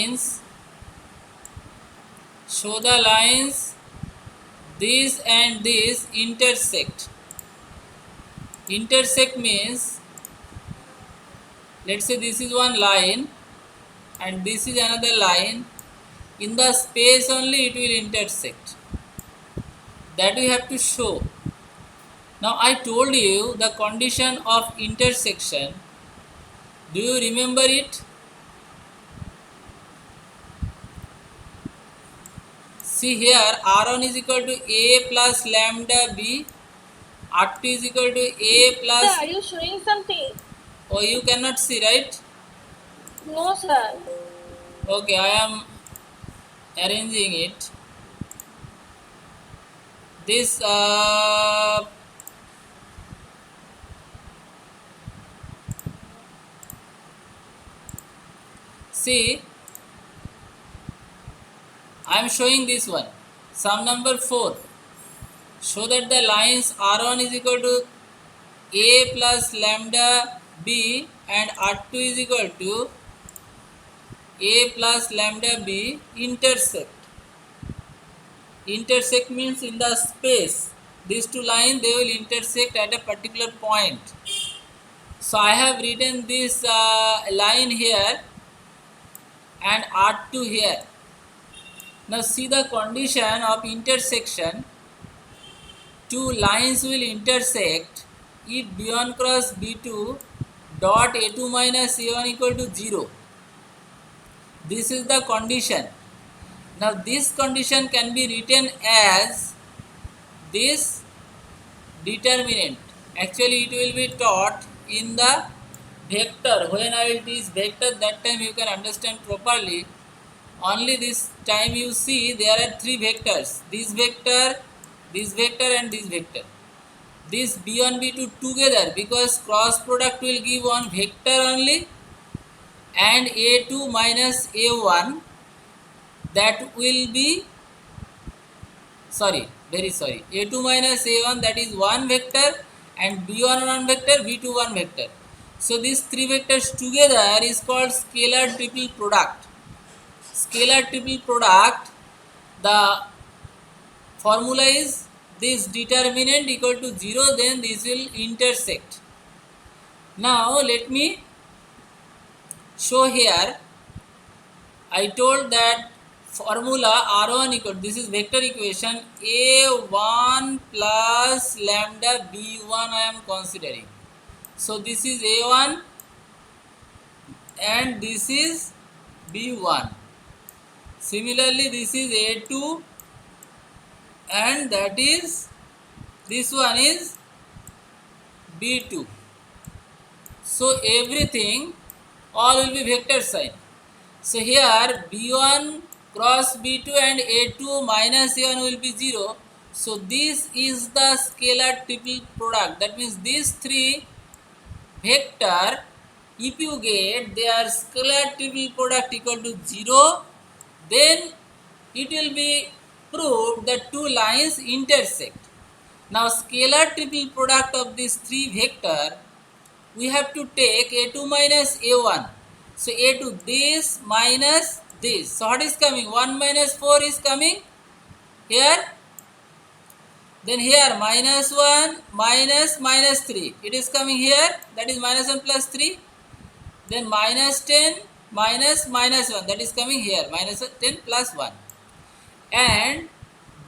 lines, show the lines this and this intersect. Intersect means, let's say this is one line and this is another line. In the space only it will intersect. That we have to show. Now I told you the condition of intersection. Do you remember it? See here, R1 is equal to A plus lambda B, R2 is equal to A plus... Sir, are you showing something? Oh, you cannot see, right? No, sir. Okay, I am arranging it. This see, I am showing this one. Sum number 4. Show that the lines R1 is equal to A plus lambda B and R2 is equal to A plus lambda B intersect. Intersect means in the space. These two lines, they will intersect at a particular point. So I have written this line here and R2 here. Now see the condition of intersection. Two lines will intersect if B1 cross B2 dot A2 minus A1 equal to 0. This is the condition. Now this condition can be written as this determinant. Actually it will be taught in the vector. When I will teach vector, that time you can understand properly. Only this time you see there are three vectors. This vector and this vector. This B1, B2 together, because cross product will give one vector only, and A2 minus A1, that will be, A2 minus A1, that is one vector, and B1 one vector, B2 one vector. So these three vectors together is called scalar triple product. Scalar triple product, the formula is this determinant equal to 0, then this will intersect. Now let me show here. I told that formula R1 equal, this is vector equation, A1 plus lambda B1 I am considering. So this is A1 and this is B1. Similarly this is A2 and that is, this one is B2. So everything, all will be vector sign. So here B1 cross B2 and A2 minus A1 will be 0. So this is the scalar triple product. That means these three vector, if you get their scalar triple product equal to 0, then it will be proved that two lines intersect. Now scalar triple product of these three vector, we have to take A2 minus A1. So A2 this minus this. So what is coming? 1 minus 4 is coming here. Then here minus 1 minus 3. It is coming here. That is minus 1 plus 3. Then minus 10 minus 1. That is coming here. Minus 10 plus 1. And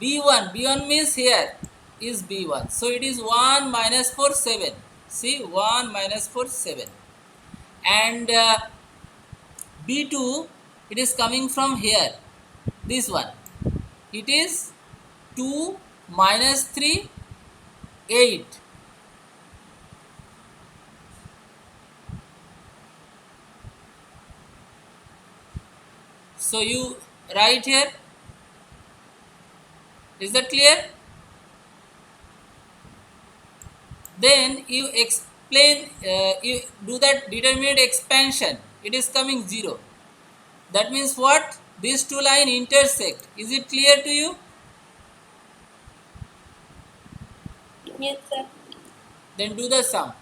B1 means here is B1. So it is 1 minus 4, 7. See, 1 minus 4, 7. And B2, it is coming from here. This one. It is 2 minus 3, 8. So you write here. Is that clear? Then you explain, you do that determinate expansion. It is coming 0. That means what? These two lines intersect. Is it clear to you? Yes, sir. Then do the sum.